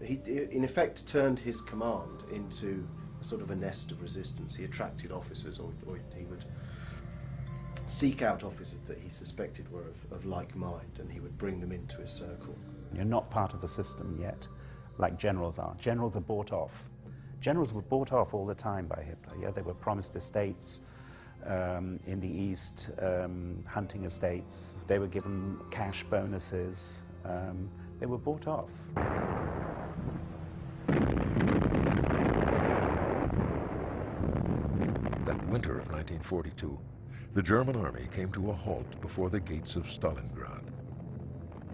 He, in effect, turned his command into sort of a nest of resistance. He attracted officers, or he would seek out officers that he suspected were of like mind, and he would bring them into his circle. You're not part of the system yet, like generals are. Generals are bought off. Generals were bought off all the time by Hitler. Yeah, they were promised estates in the East, hunting estates. They were given cash bonuses. They were bought off. That winter of 1942, the German army came to a halt before the gates of Stalingrad.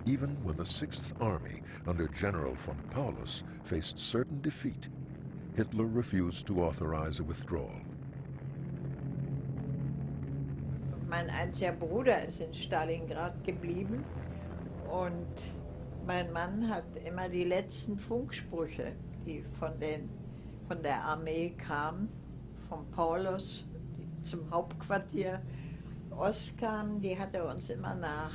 Even when the 6th Army under General von Paulus faced certain defeat, Hitler refused to authorize a withdrawal. Mein einziger Bruder ist in Stalingrad geblieben und mein Mann hat immer die letzten Funksprüche, die von der Armee kamen, von Paulus zum Hauptquartier Ost kamen, die hat er uns immer nach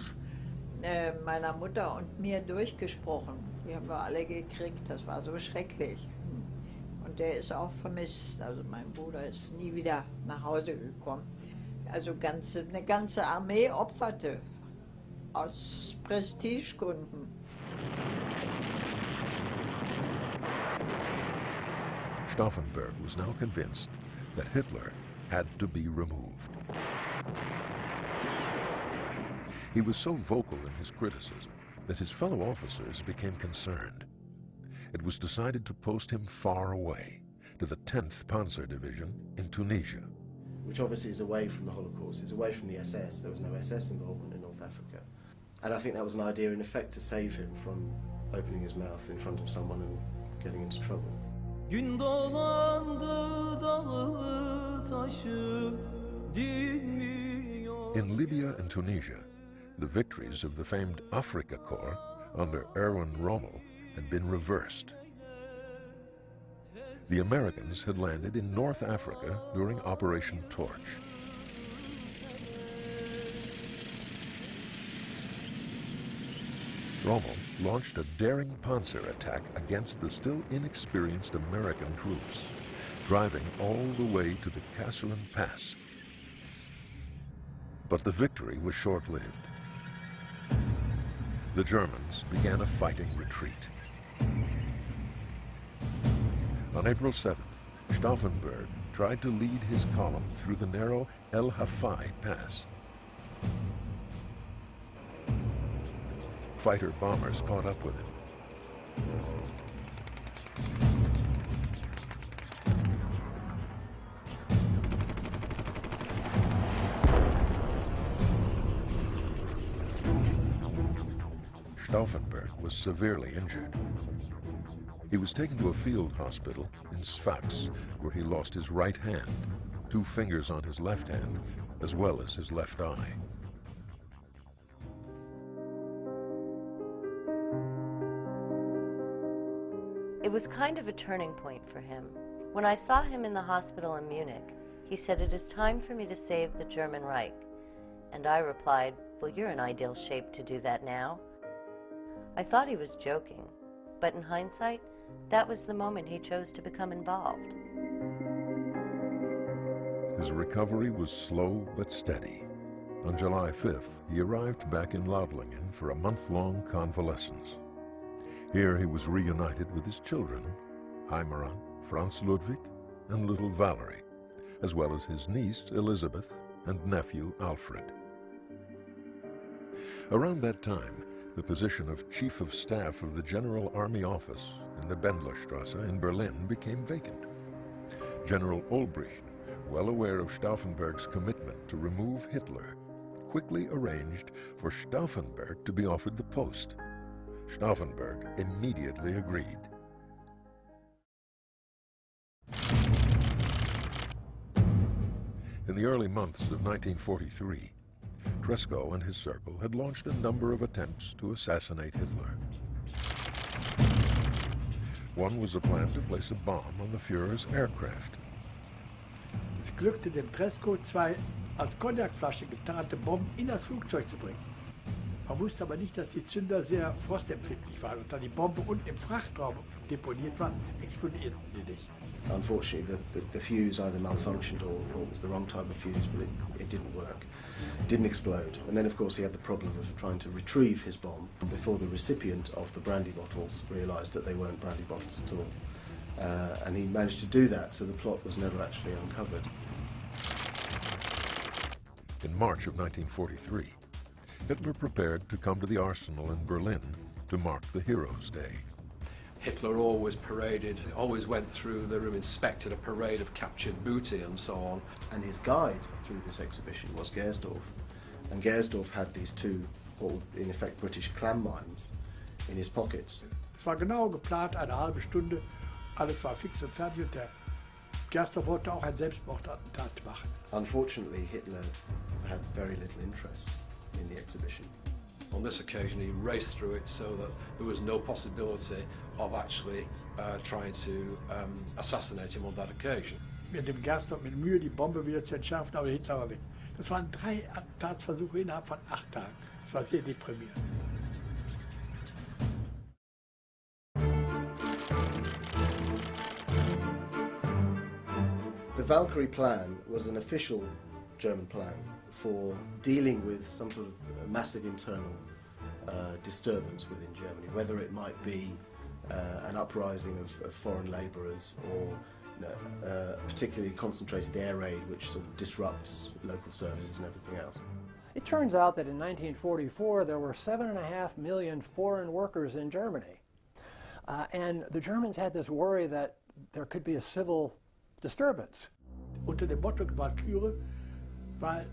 meiner Mutter und mir durchgesprochen. Die haben wir alle gekriegt, das war so schrecklich. Und der ist auch vermisst, also mein Bruder ist nie wieder nach Hause gekommen. Also eine ganze Armee opferte, aus Prestigegründen. Stauffenberg was now convinced that Hitler had to be removed. He was so vocal in his criticism that his fellow officers became concerned. It was decided to post him far away, to the 10th Panzer Division in Tunisia. Which obviously is away from the Holocaust, is away from the SS. There was no SS involvement in North Africa. And I think that was an idea, in effect, to save him from opening his mouth in front of someone and getting into trouble. Gün dolandı dağı taşı dinmiyor. In Libya and Tunisia, the victories of the famed Afrika Korps under Erwin Rommel had been reversed. The Americans had landed in North Africa during Operation Torch. Rommel launched a daring panzer attack against the still inexperienced American troops, driving all the way to the Kasserine Pass. But the victory was short-lived. The Germans began a fighting retreat. On April 7th, Stauffenberg tried to lead his column through the narrow El Hafai Pass. Fighter bombers caught up with him. Stauffenberg was severely injured. He was taken to a field hospital in Sfax, where he lost his right hand, 2 fingers on his left hand, as well as his left eye. It was kind of a turning point for him. When I saw him in the hospital in Munich, he said, "It is time for me to save the German Reich." And I replied, "Well, you're in ideal shape to do that now." I thought he was joking, but in hindsight, that was the moment he chose to become involved. His recovery was slow but steady. On July 5th, he arrived back in Laudlingen for a month-long convalescence. Here he was reunited with his children, Heimeran, Franz Ludwig, and little Valerie, as well as his niece, Elizabeth, and nephew, Alfred. Around that time, the position of Chief of Staff of the General Army Office in the Bendlerstrasse in Berlin became vacant. General Olbricht, well aware of Stauffenberg's commitment to remove Hitler, quickly arranged for Stauffenberg to be offered the post. Stauffenberg immediately agreed. In the early months of 1943, Tresco and his circle had launched a number of attempts to assassinate Hitler. One was a plan to place a bomb on the Führer's aircraft. Es glückte dem Tresco, 2 als Cognacflasche getarnte Bomben in das Flugzeug zu bringen. Man wusste aber nicht, dass die Zünder sehr frostempfindlich waren und da die Bombe unten im Frachtraum deponiert war, explodierten die nicht. Unfortunately, the fuse either malfunctioned or it was the wrong type of fuse, but it didn't work. It didn't explode. And then, of course, he had the problem of trying to retrieve his bomb before the recipient of the brandy bottles realised that they weren't brandy bottles at all. And he managed to do that, so the plot was never actually uncovered. In March of 1943, Hitler prepared to come to the arsenal in Berlin to mark the Heroes' Day. Hitler always paraded, always went through the room, inspected a parade of captured booty and so on. And his guide through this exhibition was Gersdorff. And Gersdorff had these two, what were in effect British clam mines, in his pockets. Es war genau geplant, eine halbe Stunde, alles war fix und fertig und der Gersdorff wollte auch ein Selbstmordattentat machen. Unfortunately, Hitler had very little interest in the exhibition. On this occasion he raced through it so that there was no possibility of actually trying to assassinate him on that occasion. Mit dem Gersdorff mit Mühe die Bombe wieder zu entschärfen, aber Hitler war weg. Das waren 3 Attentatsversuche innerhalb von 8 Tagen. Das war sehr deprimierend. The Valkyrie plan was an official German plan for dealing with some sort of massive internal disturbance within Germany, whether it might be an uprising of foreign labourers or particularly concentrated air raid which sort of disrupts local services and everything else. It turns out that in 1944 there were 7.5 million foreign workers in Germany. And the Germans had this worry that there could be a civil disturbance. Unter dem Motto Valkyrie war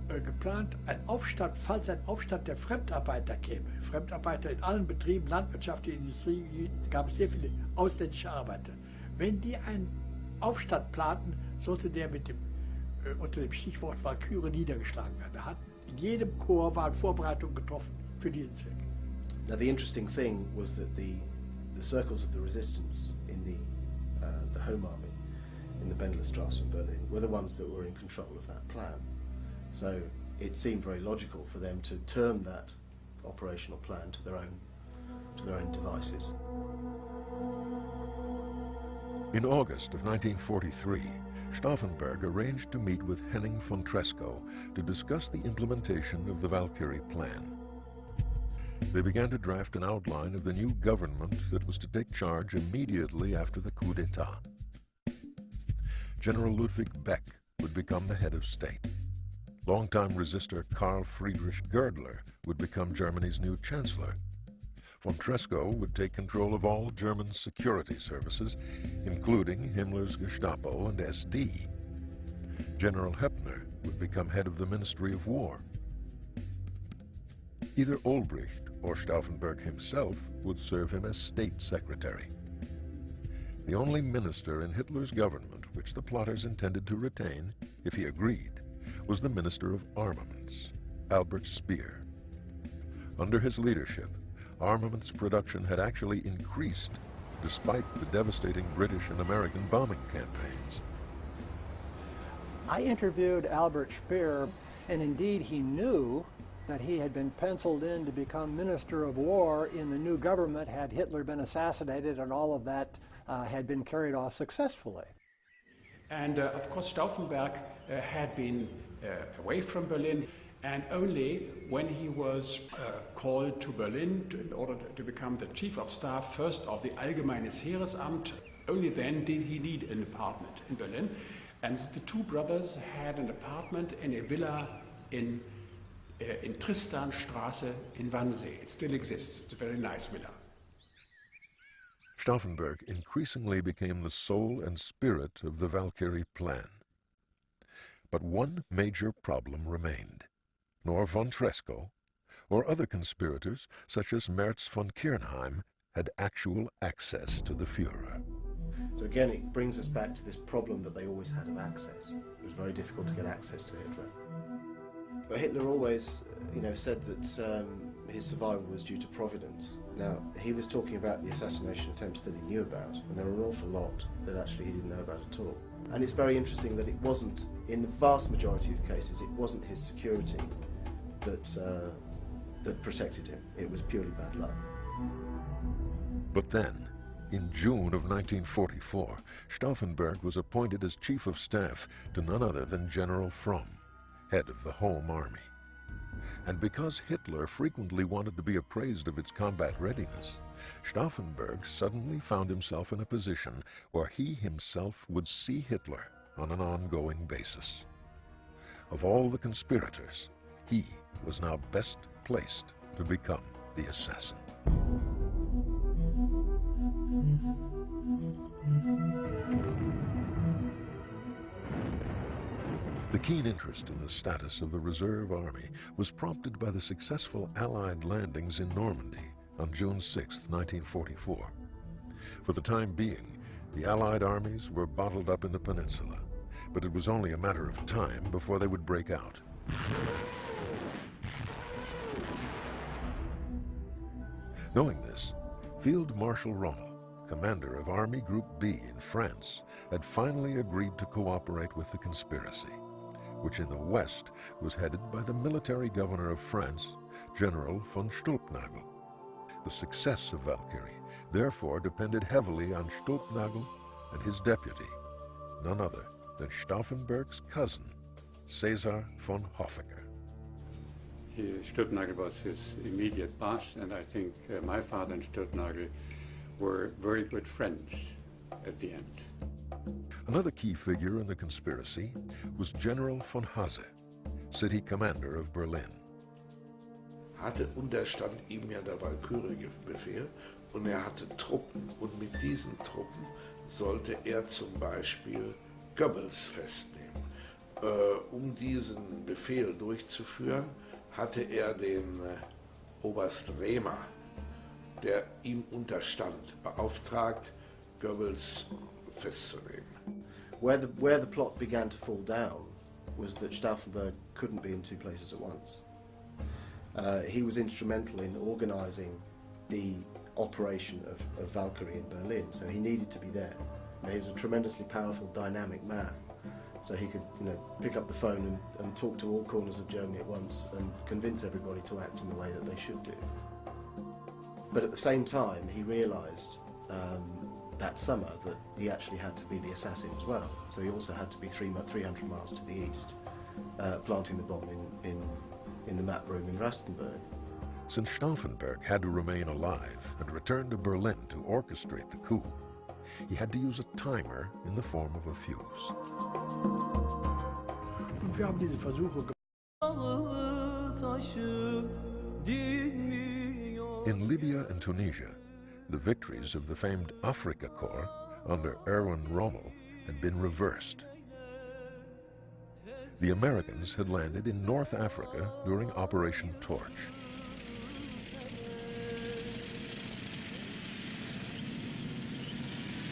geplant, ein Aufstand, falls ein Aufstand der Fremdarbeiter käme. Fremdarbeiter in allen Betrieben, Landwirtschaft, Industrie, gab es sehr viele ausländische Arbeiter. Wenn die einen Aufstand planten, sollte der mit dem, unter dem Stichwort Valkyrie niedergeschlagen werden. Da hat in jedem Korps waren Vorbereitungen getroffen für diesen Zweck. Now the interesting thing was that the circles of the resistance in the Home Army in the Bendelerstrasse in Berlin were the ones that were in control of that plan. So it seemed very logical for them to turn that operational plan to their own devices. In August of 1943, Stauffenberg arranged to meet with Henning von Tresckow to discuss the implementation of the Valkyrie plan. They began to draft an outline of the new government that was to take charge immediately after the coup d'etat. General Ludwig Beck would become the head of state. Longtime resistor Karl Friedrich Girdler would become Germany's new chancellor. Von Tresckow would take control of all German security services, including Himmler's Gestapo and SD. General Heppner would become head of the Ministry of War. Either Olbricht or Stauffenberg himself would serve him as state secretary. The only minister in Hitler's government which the plotters intended to retain, if he agreed, was the Minister of Armaments, Albert Speer. Under his leadership, armaments production had actually increased despite the devastating British and American bombing campaigns. I interviewed Albert Speer, and indeed he knew that he had been penciled in to become Minister of War in the new government had Hitler been assassinated and all of that had been carried off successfully. And of course Stauffenberg had been away from Berlin, and only when he was called to Berlin in order to become the Chief of Staff first of the Allgemeines Heeresamt, only then did he need an apartment in Berlin. And the two brothers had an apartment in a villa in Tristanstraße in Wannsee. It still exists. It's a very nice villa. Stauffenberg increasingly became the soul and spirit of the Valkyrie plan. But one major problem remained. Nor von Tresckow or other conspirators, such as Merz von Kirnheim, had actual access to the Führer. So again, it brings us back to this problem that they always had of access. It was very difficult to get access to Hitler. But Hitler always, said that his survival was due to providence. Now, he was talking about the assassination attempts that he knew about, and there were an awful lot that actually he didn't know about at all. And it's very interesting that it wasn't, in the vast majority of cases, it wasn't his security that that protected him. It was purely bad luck. But then, in June of 1944, Stauffenberg was appointed as Chief of Staff to none other than General Fromm, head of the Home Army. And because Hitler frequently wanted to be appraised of its combat readiness, Stauffenberg suddenly found himself in a position where he himself would see Hitler on an ongoing basis. Of all the conspirators, he was now best placed to become the assassin. The keen interest in the status of the Reserve Army was prompted by the successful Allied landings in Normandy on June 6, 1944. For the time being, the Allied armies were bottled up in the peninsula, but it was only a matter of time before they would break out. Knowing this, Field Marshal Rommel, commander of Army Group B in France, had finally agreed to cooperate with the conspiracy, which in the west was headed by the military governor of France, General von Stulpnagel. The success of Valkyrie therefore depended heavily on Stulpnagel and his deputy, none other than Stauffenberg's cousin, Cäsar von Hofecker. Stulpnagel was his immediate boss, and I think my father and Stulpnagel were very good friends at the end. Another key figure in the conspiracy was General von Hase, city commander of Berlin. Hatte unterstand ihm ja der Valkyrie-Befehl und hatte Truppen, und mit diesen Truppen sollte zum Beispiel Goebbels festnehmen. Diesen Befehl durchzuführen, hatte den Oberst Rehmer, der ihm unterstand, beauftragt, Goebbels festzunehmen. Where the plot began to fall down was that Stauffenberg couldn't be in two places at once. He was instrumental in organising the operation of Valkyrie in Berlin, so he needed to be there. He was a tremendously powerful, dynamic man, so he could, pick up the phone and talk to all corners of Germany at once and convince everybody to act in the way that they should do. But at the same time, he realised that summer that he actually had to be the assassin as well. So he also had to be 300 miles to the east, planting the bomb in the map room in Rastenburg. Since Stauffenberg had to remain alive and return to Berlin to orchestrate the coup, he had to use a timer in the form of a fuse. Und wir haben diese Versuche In Libya and Tunisia, the victories of the famed Afrika Korps under Erwin Rommel had been reversed. The Americans had landed in North Africa during Operation Torch.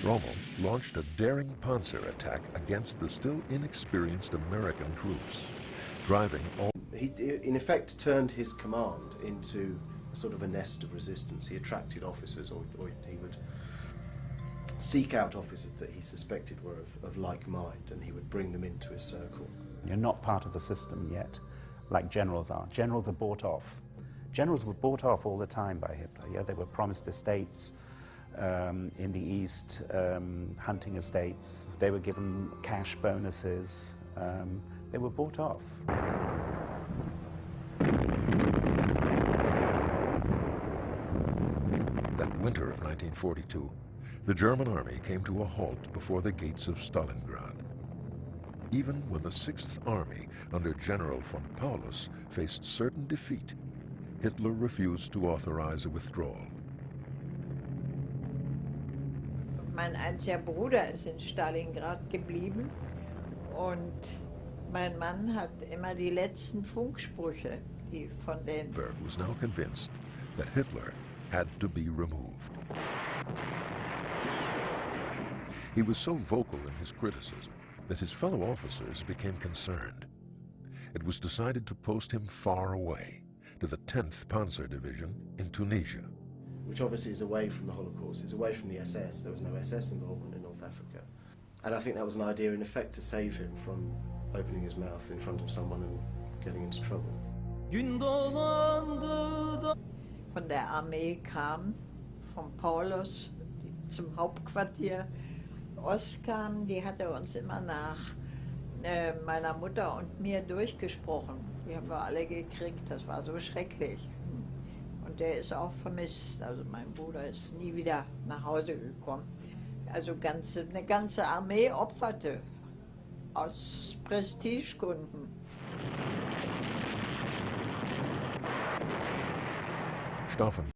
Rommel launched a daring panzer attack against the still inexperienced American troops, driving all... He, in effect, turned his command into sort of a nest of resistance. He attracted officers, or he would seek out officers that he suspected were of like mind, and he would bring them into his circle. You're not part of the system yet, like generals are. Generals are bought off. Generals were bought off all the time by Hitler. Yeah, they were promised estates in the East, hunting estates. They were given cash bonuses. They were bought off. That winter of 1942, the German army came to a halt before the gates of Stalingrad. Even when the 6th Army under General von Paulus faced certain defeat, Hitler refused to authorize a withdrawal. Mein einziger Bruder ist in Stalingrad geblieben und mein Mann hat immer die letzten Funksprüche, die von den... Berg was now convinced that Hitler had to be removed. He was so vocal in his criticism that his fellow officers became concerned. It was decided to post him far away, to the 10th Panzer Division in Tunisia. Which obviously is away from the Holocaust, is away from the SS. There was no SS involvement in North Africa. And I think that was an idea, in effect, to save him from opening his mouth in front of someone and getting into trouble. Gün dolandı da Von der Armee kam, von Paulus zum Hauptquartier Ost kam, die hatte uns immer nach meiner Mutter und mir durchgesprochen. Die haben wir alle gekriegt, das war so schrecklich. Und der ist auch vermisst, also mein Bruder ist nie wieder nach Hause gekommen. Also eine ganze Armee opferte, aus Prestigegründen. Stauffenberg